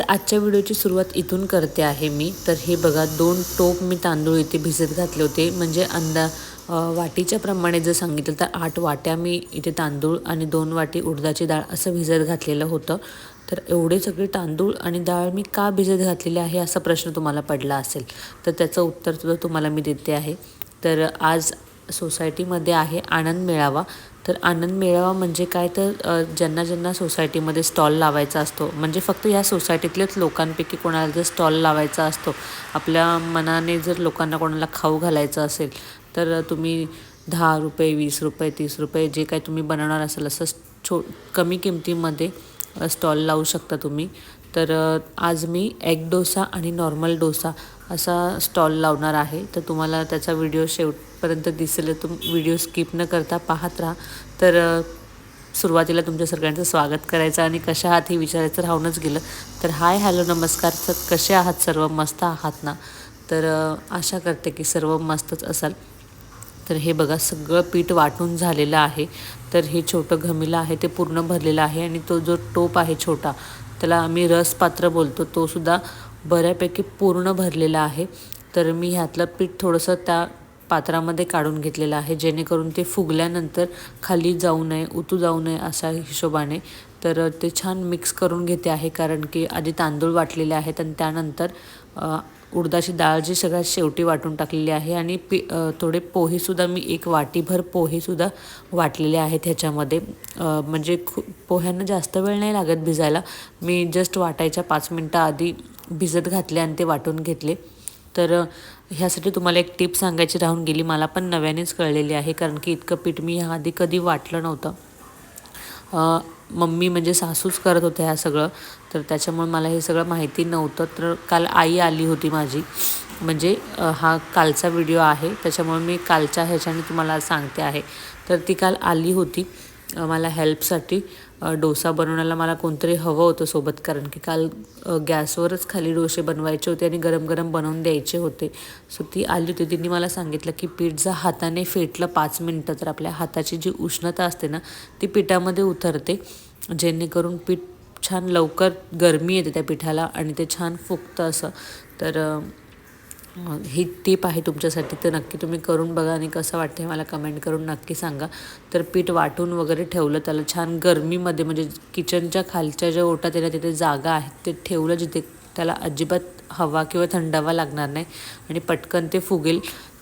आजच्या व्हिडिओची सुरुवात इथून करते आहे मी। तर हे बघा 2 टोप मी तांदूळ इथे भिजत घातले होते, म्हणजे वाटीच्या प्रमाणे जर सांगितलं तर 8 वाट्या मी इथे तांदूळ आणि 2 वाटी उडदाची डाळ असं भिजत घातलेलं होतं। तर एवढे सगळे तांदूळ आणि डाळ मी का भिजत घातलेले आहे असा प्रश्न तुम्हाला पडला असेल, तर त्याचं उत्तर सुद्धा तुम्हाला मी देते आहे। तर आज सोसायटीमध्ये आहे आनंद मेळावा। तर आनंद मेळावा म्हणजे काय, तर ज्यांना ज्यांना सोसायटीमध्ये स्टॉल लावायचा असतो, म्हणजे फक्त या सोसायटीतल्याच लोकांपैकी कोणाला जर स्टॉल लावायचा असतो, आपल्या मनाने जर लोकांना कोणाला खाऊ घालायचं असेल, तर तुम्ही 10 रुपये 20 रुपये 30 रुपये जे काही तुम्ही बनवणार असाल असं कमी किमतीमध्ये स्टॉल लावू शकता तुम्ही। तर आज मी एग डोसा आणि नॉर्मल डोसा असा स्टॉल लावणार आहे। तर तुम्हाला त्याचा व्हिडिओ शेवटपर्यंत दिसेल, तुम्ही व्हिडिओ स्किप न करता पाहत राहा। तर सुरुवातीला तुमच्या सगळ्यांचं स्वागत करायचं आणि कशा आहात हे विचारायचं राहूनच गेलं। तर हाय हॅलो नमस्कार, तर कसे आहात सर्व, मस्त आहात ना? तर आशा करते की सर्व मस्तच असाल। तर हे बघा सगळं पीठ वाटून झालेलं आहे। तर हे छोटं घमिलं आहे ते पूर्ण भरलेलं आहे, आणि तो जो टोप आहे छोटा त्याला आम्ही रसपात्र बोलतो, तो सुद्धा बऱ्यापैकी पूर्ण भरलेला आहे। तर मी ह्यातलं पीठ थोडंसं त्या पात्रामध्ये काढून घेतलेलं आहे, जेणेकरून ते फुगल्यानंतर खाली जाऊ नये, उतू जाऊ नये अशा हिशोबाने। तर ते छान मिक्स करून घेते आहे, कारण की आधी तांदूळ वाटलेले आहेत आणि त्यानंतर उडदाची डाळ जी सगळ्यात शेवटी वाटून टाकलेली आहे, आणि थोडे पोहेसुद्धा मी 1 वाटीभर पोहेसुद्धा वाटलेले आहेत ह्याच्यामध्ये। म्हणजे पोह्यांना जास्त वेळ नाही लागत भिजायला, मी जस्ट वाटायच्या 5 मिनटं आधी भिजत घातले आणि ते वाटून घेतले। तर ह्यासाठी तुम्हाला एक टिप सांगायची राहून गेली, मला पण नव्यानेच कळलेली आहे, कारण की इतकं पीठ मी ह्याआधी कधी वाटलं नव्हतं। मम्मी म्हणजे सासूच करत होते ह्या सगळं, तर त्याच्यामुळे मला हे सगळं माहिती नव्हतं। तर काल आई आली होती माझी, म्हणजे हा कालचा व्हिडिओ आहे त्याच्यामुळे मी कालच्या ह्याच्याने तुम्हाला सांगते आहे। तर ती काल आली होती मला हेल्पसाठी, डोसा बनवण्याला मला कोणतरी हवं होतं सोबत, कारण की काल गॅसवरच खाली डोसे बनवायचे होते आणि गरम गरम बनवून द्यायचे होते। सो ती आली होती, तिने मला सांगितलं की पीठ जर हाताने फेटलं 5 मिनटं तर आपल्या हाताची जी उष्णता असते ना ती पिठामध्ये उतरते, जेणेकरून पीठ छान लवकर गरमी येते त्या पिठाला आणि ते छान फुगतं असं। तर ही टिप आहे तुमच्यासाठी, तर नक्की तुम्ही करून बघा आणि कसं वाटतं मला कमेंट करून नक्की सांगा। तर पीठ वाटून वगैरे ठेवलं, त्याला छान गरमीमध्ये, म्हणजे किचनच्या खालच्या ज्या ओटात येतात तिथे जागा आहे ते ठेवलं, जिथे त्याला अजिबात हवा किंवा थंडावा लागणार नाही आणि पटकन ते फुगेल।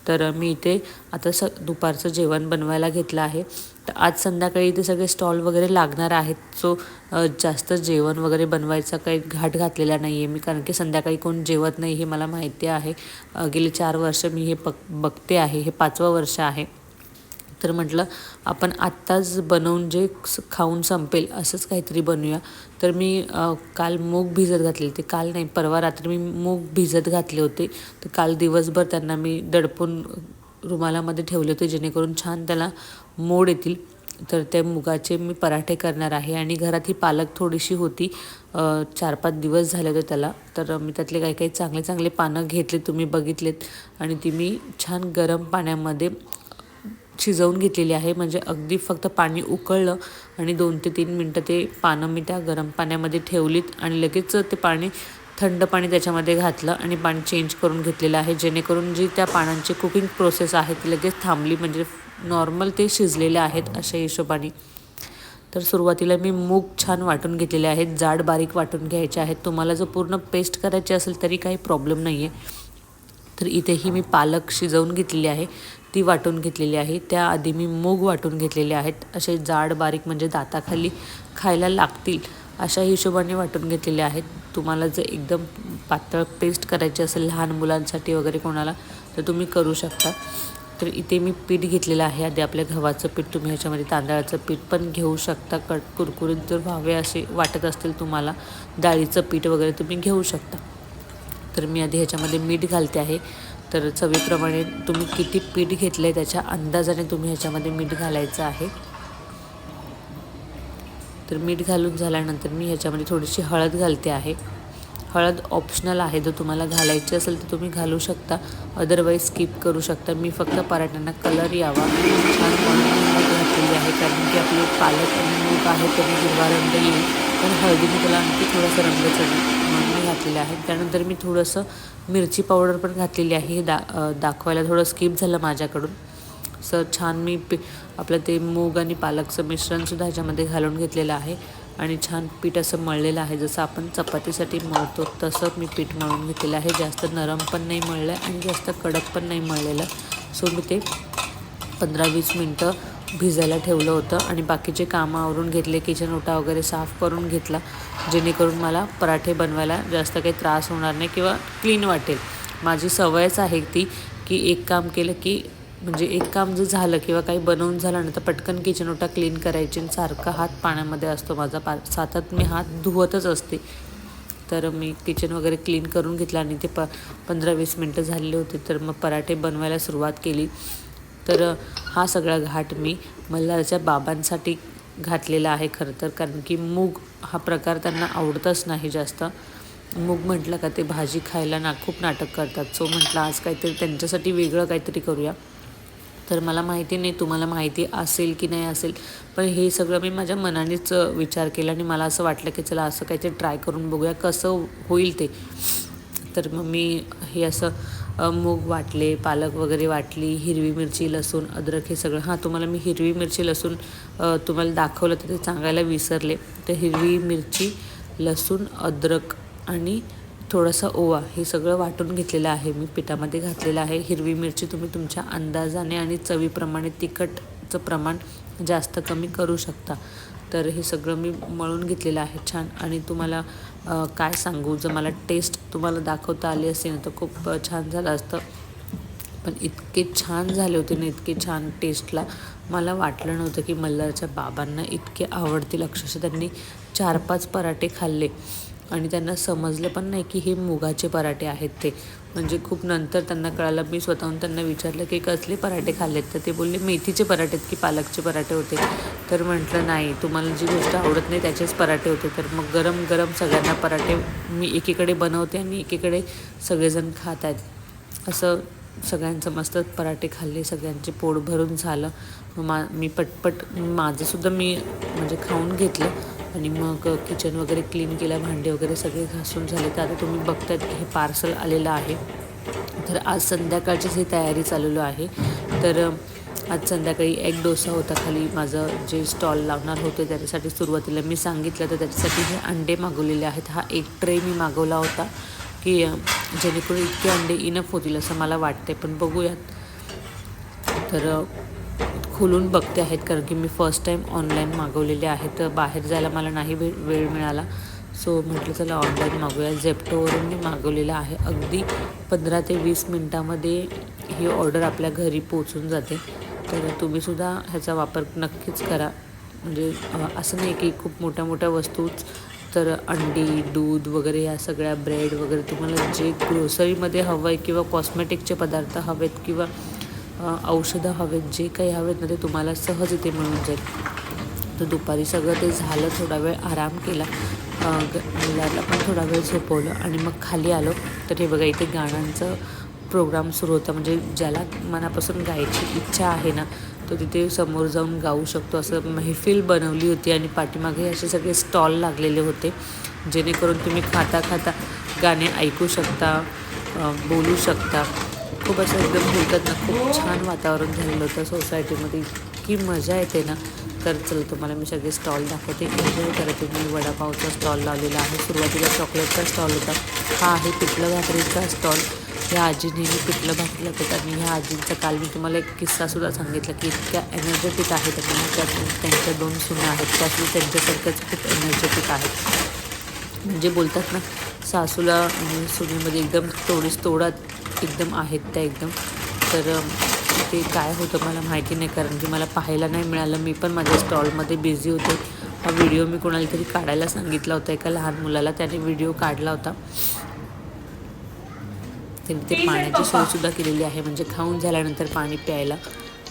तर मी इथे आता दुपारचं जेवण बनवायला घेतलं आहे। तर आज संध्याकाळी इथे सगळे स्टॉल वगैरे लागणार आहेत, सो जास्त जेवण वगैरे बनवायचा काही घाट घातलेला नाही आहे मी, कारण की संध्याकाळी कोण जेवत नाही हे मला माहिती आहे। गेली 4 वर्ष मी हे बघते आहे, हे 5वं वर्ष आहे। तर म्हटलं आपण आत्ताच बनवून जे खाऊन संपेल असंच काहीतरी बनवूया। तर मी काल मूग भिजत घातले होते, काल नाही परवा रात्री मी मूग भिजत घातले होते। तर काल दिवसभर त्यांना मी दडपून रुमालामध्ये ठेवले होते, जेणेकरून छान त्याला मोड येतील। तर त्या मुगाचे मी पराठे करणार आहे, आणि घरात ही पालक थोडीशी होती, 4-5 दिवस झाले होते त्याला। तर मी त्यातले काही काही चांगले चांगले पानं घेतले, तुम्ही बघितलेत, आणि ती मी छान गरम पाण्यामध्ये शिजवून घेतलेली आहे। म्हणजे अगदी फक्त पाणी उकळलं आणि 2 ते 3 मिनटं ते पानं मी त्या गरम पाण्यामध्ये ठेवलीत, आणि लगेच ते पाणी थंड पाणी त्याच्यामध्ये घातलं आणि पाणी चेंज करून घेतलेलं आहे, जेणेकरून जी त्या पानांची कुकिंग प्रोसेस आहे ती लगेच थांबली, म्हणजे नॉर्मल ते शिजलेले आहेत अशा हिशोबाने। तर सुरुवातीला मी मूग छान वाटून घेतलेले आहेत, जाड बारीक वाटून घ्यायचे आहेत। तुम्हाला जर पूर्ण पेस्ट करायची असेल तरी काही प्रॉब्लेम नाही आहे। तर इथेही मी पालक शिजवून घेतलेली आहे, ती वाटून घेतलेली आहे। त्याआधी मी मूग वाटून घेतलेले आहेत, असे जाड बारीक, म्हणजे दाताखाली खायला लागतील अशा हिशोबाने वाटून घेतलेले आहेत। तुम्हाला जर एकदम पातळ पेस्ट करायची असेल लहान मुलांसाठी वगैरे कोणाला, तर तुम्ही करू शकता। तर इथे मी पीठ घेतलेलं आहे, आधी आपल्या गव्हाचं पीठ, तुम्ही ह्याच्यामध्ये तांदळाचं पीठ पण घेऊ शकता, कुरकुरीत जर व्हावे असे वाटत असतील तुम्हाला, डाळीचं पीठ वगैरे तुम्ही घेऊ शकता। तर मी आधी ह्याच्यामध्ये मीठ घालते आहे। तर चवीप्रमाणे तुम्ही किती पीठ घेतलं आहे त्याच्या अंदाजाने तुम्ही ह्याच्यामध्ये मीठ घालायचं आहे। तर मीठ घालून झाल्यानंतर मी ह्याच्यामध्ये थोडीशी हळद घालते आहे। हळद ऑप्शनल आहे, जर तुम्हाला घालायची असेल तर तुम्ही घालू शकता, अदरवाईज स्किप करू शकता। मी फक्त पराठ्यांना कलर यावा छान म्हणून घातलेली आहे, कारण की आपले पालक आणि मूग आहे त्याने हिरवा रंग येईल पण हळदीने त्याला आणखी थोडासा रंग चढ म्हणून मी घातलेला आहे. त्यानंतर मी थोडंसं मिरची पावडर पण घातलेली आहे. दाखवायला थोडं स्किप झालं माझ्याकडून. असं छान मी आपलं ते मूग आणि पालकचं मिश्रणसुद्धा ह्याच्यामध्ये घालून घेतलेलं आहे आणि छान पीठ असं मळलेलं आहे. जसं आपण चपातीसाठी मळतो तसं मी पीठ मळून घेतलेलं आहे. जास्त नरम पण नाही मळलं आणि जास्त कडक पण नाही मळलेलं. सो मी ते 15-20 मिनटं भिजायला ठेवलं होतं आणि बाकीचे कामं आवरून घेतले. किचन ओटा वगैरे साफ करून घेतला, जेणेकरून मला पराठे बनवायला जास्त काही त्रास होणार नाही किंवा क्लीन वाटेल. माझी सवयच आहे ती की एक काम केलं की म्हणजे एक काम जर झालं किंवा काही बनवून झालं ना तर पटकन किचन ओटा क्लीन करायची आणि सारखा हात पाण्यामध्ये असतो माझा. सतत मी हात धुवतच असते. तर मी किचन वगैरे क्लीन करून घेतलं आणि ते 15-20 मिनटं झालेले होते. तर मग पराठे बनवायला सुरुवात केली. तर हा सगळा घाट मी मल्हारच्या बाबांसाठी घातलेला आहे खरं तर, कारण की मूग हा प्रकार त्यांना आवडतच नाही जास्त. मूग म्हटलं का ते भाजी खायला खूप नाटक करतात. सो म्हटलं आज काहीतरी त्यांच्यासाठी वेगळं काहीतरी करूया. तर मला माहिती नाही तुम्हाला माहिती असेल की नाही असेल, पण हे सगळं मी माझ्या मनानेच विचार केला आणि मला असं वाटलं की चला असं काहीतरी ट्राय करून बघूया कसं होईल ते. तर मग मी हे असं मूग वाटले, पालक वगैरे वाटली, हिरवी मिरची, लसूण, अद्रक हे सगळं. तुम्हाला मी हिरवी मिरची, लसूण तुम्हाला दाखवलं तर ते सांगायला विसरले. तर हिरवी मिरची, लसूण, अद्रक आणि थोडासा ओवा हे सगळं वाटून घेतलेलं आहे. मी पिठामध्ये घातलेलं आहे. हिरवी मिरची तुम्ही तुमच्या अंदाजाने आणि चवीप्रमाणे तिखटचं प्रमाण जास्त कमी करू शकता. तर हे सगळं मी मळून घेतलेलं आहे छान. आणि तुम्हाला काय सांगू, जर मला टेस्ट तुम्हाला दाखवता आली असेल ना तर खूप छान झालं असतं. पण इतके छान झाले होते ना, इतके छान टेस्टला. मला वाटलं नव्हतं की मल्हारच्या बाबांना इतके आवडतील. अक्षरशः त्यांनी 4-5 पराठे खाल्ले आणि त्यांना समजलं पण नाही की हे मुगाचे पराठे आहेत ते. म्हणजे खूप नंतर त्यांना कळालं. मी स्वतःहून त्यांना विचारलं की कसले पराठे खाल्लेत, तर ते बोलले मेथीचे पराठे की पालकचे पराठे होते. तर म्हटलं नाही, तुम्हाला जी गोष्ट आवडत नाही त्याचेच पराठे होते. तर मग गरम गरम सगळ्यांना पराठे मी एकीकडे बनवते आणि एकीकडे सगळेजण खात आहेत. असं सगळ्यांचं मस्त पराठे खाल्ले, सगळ्यांचे पोट भरून झालं. मी पटपट माझंसुद्धा मी म्हणजे खाऊन घेतलं आणि मग किचन वगैरे क्लीन केलं, भांडे वगैरे सगळे घासून झाले. तर आता तुम्ही बघतायत की हे पार्सल आलेलं आहे. तर आज संध्याकाळचीच ही तयारी चाललेलो आहे. तर आज संध्याकाळी एग डोसा होता. खाली माझं जे स्टॉल लावणार होते त्याच्यासाठी सुरुवातीला मी सांगितलं, तर त्याच्यासाठी हे अंडे मागवलेले आहेत. हा एक ट्रे मी मागवला होता की जेणेकरून इतके अंडे इनफ होतील असं मला वाटते. पण बघूयात. तर खोलून बघते आहेत, कारण की मी फर्स्ट टाईम ऑनलाईन मागवलेले आहेत. तर बाहेर जायला मला नाही वेळ मिळाला. सो म्हटलं चला ऑनलाईन मागवूया. झेप्टोवरून मी मागवलेलं आहे. अगदी 15 ते 20 मिनटामध्ये ही ऑर्डर आपल्या घरी पोचून जाते. तर तुम्हीसुद्धा ह्याचा वापर नक्कीच करा. म्हणजे असं नाही की खूप मोठ्या मोठ्या वस्तूच, तर अंडी, दूध वगैरे या सगळ्या, ब्रेड वगैरे तुम्हाला जे ग्रोसरीमध्ये हवं आहे किंवा कॉस्मेटिकचे पदार्थ हवेत किंवा औषधं हवेत, जे काही हवेत ना ते तुम्हाला सहज इथे मिळून जाईल. तर दुपारी सगळं ते झालं, थोडा वेळ आराम केला, मुलाला पण थोडा वेळ झोपवलं आणि मग खाली आलो. तर हे बघा इथे गाण्यांचं प्रोग्राम सुरू होता. म्हणजे ज्याला मनापासून गायची इच्छा आहे ना तो तिथे समोर जाऊन गाऊ शकतो, असं महफिल बनवली होती. आणि पाठीमागे असे सगळे स्टॉल लागलेले होते, जेणेकरून तुम्ही खाता खाता गाणे ऐकू शकता, बोलू शकता. खूप असं एकदम बोलतात ना, खूप छान वातावरण झालेलं होतं सोसायटीमध्ये. इतकी मजा येते ना. तर चल तुम्हाला मी सगळे स्टॉल दाखवते, एन्जॉय करते. मी वडापावचा स्टॉल लावलेला आहे. सुरुवातीला चॉकलेटचा स्टॉल होता. हा आहे पिठलं भाकरीचा स्टॉल. ह्या आजी नेहमी पिठलं भाकरी लागतात आणि ह्या आजींचा काल मी तुम्हाला एक किस्सासुद्धा सांगितला की इतक्या एनर्जेटिक आहेत. आणि त्यांच्या 2 सुना आहेत, त्यासुद्धा त्यांच्यासारख्याच खूप एनर्जेटिक आहेत. म्हणजे बोलतात ना, सासूला आणि सुनेमध्ये एकदम तोडात एकदम आहेत त्या एकदम. तर ते काय होतं मला माहिती नाही, कारण की मला पाहायला नाही मिळालं. मी पण माझ्या स्टॉलमध्ये बिझी होते. हा व्हिडिओ मी कोणाला तरी काढायला सांगितला होता, एका लहान मुलाला, त्याने व्हिडिओ काढला होता. त्यांनी ते पाण्याची सोयसुद्धा केलेली आहे, म्हणजे खाऊन झाल्यानंतर पाणी प्यायला.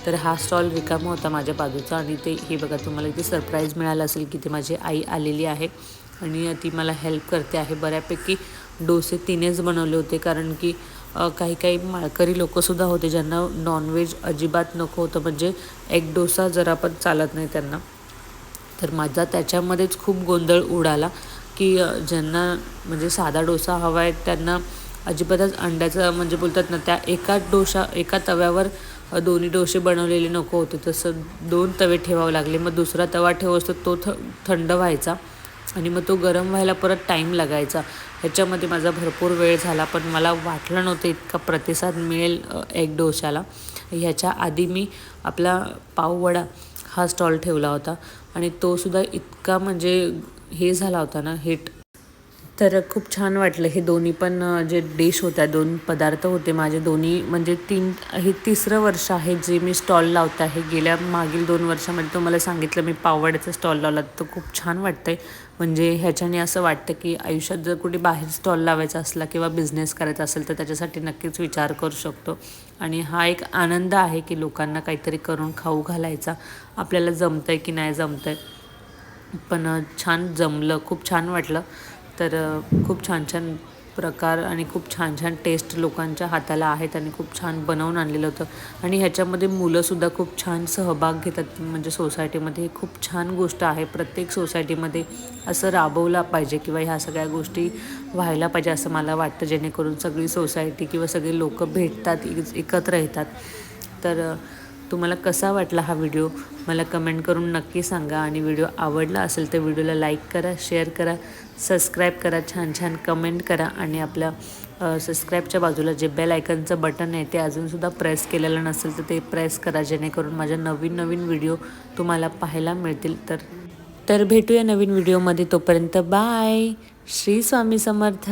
तर हा स्टॉल रिकामा होता माझ्या बाजूचा. आणि ते हे बघा, तुम्हाला इथे सरप्राईज मिळालं असेल की ते माझी आई आलेली आहे आणि ती मला हेल्प करते आहे. बऱ्यापैकी डोसे तिनेच बनवले होते, कारण की काही काही माळकरी लोकंसुद्धा होते ज्यांना नॉनव्हेज अजिबात नको होतं. म्हणजे एग डोसा जरा पण चालत नाही त्यांना. तर माझा त्याच्यामध्येच खूप गोंधळ उडाला की ज्यांना म्हणजे साधा डोसा हवा आहे त्यांना अजिबातच अंड्याचं म्हणजे बोलतात ना त्या एका तव्यावर दोन्ही डोसे बनवलेले नको होते, तसं 2 तवे ठेवावे लागले. मग दुसरा तवा ठेवस तर तो थंड व्हायचा आणि मग तो गरम व्हायला परत टाईम लागायचा. ह्याच्यामध्ये माझा भरपूर वेळ झाला, पण मला वाटलं नव्हतं इतका प्रतिसाद मिळेल एग डोशाला. ह्याच्या आधी मी आपला पाववडा हा स्टॉल ठेवला होता आणि तोसुद्धा इतका म्हणजे हे झाला होता ना हिट. तर खूप छान वाटलं. हे दोन्ही पण जे डिश होत्या, 2 पदार्थ होते माझे दोन्ही म्हणजे हे तिसरं वर्ष आहे जे मी स्टॉल लावत आहे. मागील 2 वर्षामध्ये तुम्हाला सांगितलं मी पाववड्याचा स्टॉल लावला, तर खूप छान वाटतं आहे. म्हणजे ह्याच्याने असं वाटतं की आयुष्यात जर कुठे बाहेर स्टॉल लावायचा असला किंवा बिझनेस करायचा असेल तर त्याच्यासाठी नक्कीच विचार करू शकतो. आणि हा एक आनंद आहे की लोकांना काहीतरी करून खाऊ घालायचा. आपल्याला जमतं आहे की नाही जमतं आहे, पण छान जमलं, खूप छान वाटलं. तर खूप छान छान प्रकार आणि खूप छान छान टेस्ट लोकांच्या हाताला आहेत आणि खूप छान बनवून आणलेलं होतं. आणि ह्याच्यामध्ये मुलंसुद्धा खूप छान सहभाग घेतात. म्हणजे सोसायटीमध्ये खूप छान गोष्ट आहे. प्रत्येक सोसायटीमध्ये असं राबवला पाहिजे किंवा ह्या सगळ्या गोष्टी व्हायला पाहिजे असं मला वाटतं, जेणेकरून सगळी सोसायटी किंवा सगळे लोक भेटतात, एकत्र येतात. तर तुम्हाला कसा वाटला हा व्हिडिओ मला कमेंट करून नक्की सांगा. आणि व्हिडिओ आवडला असेल तर व्हिडिओला लाईक करा, शेअर करा, सबस्क्राईब करा, छान छान कमेंट करा. आणि आपल्या सबस्क्राईबच्या बाजूला जे बेल आयकनचं बटन आहे ते अजूनसुद्धा प्रेस केलेलं नसेल तर ते प्रेस करा, जेणेकरून माझ्या नवीन नवीन व्हिडिओ तुम्हाला पाहायला मिळतील. तर भेटूया नवीन व्हिडिओमध्ये. तोपर्यंत बाय. श्री स्वामी समर्थ.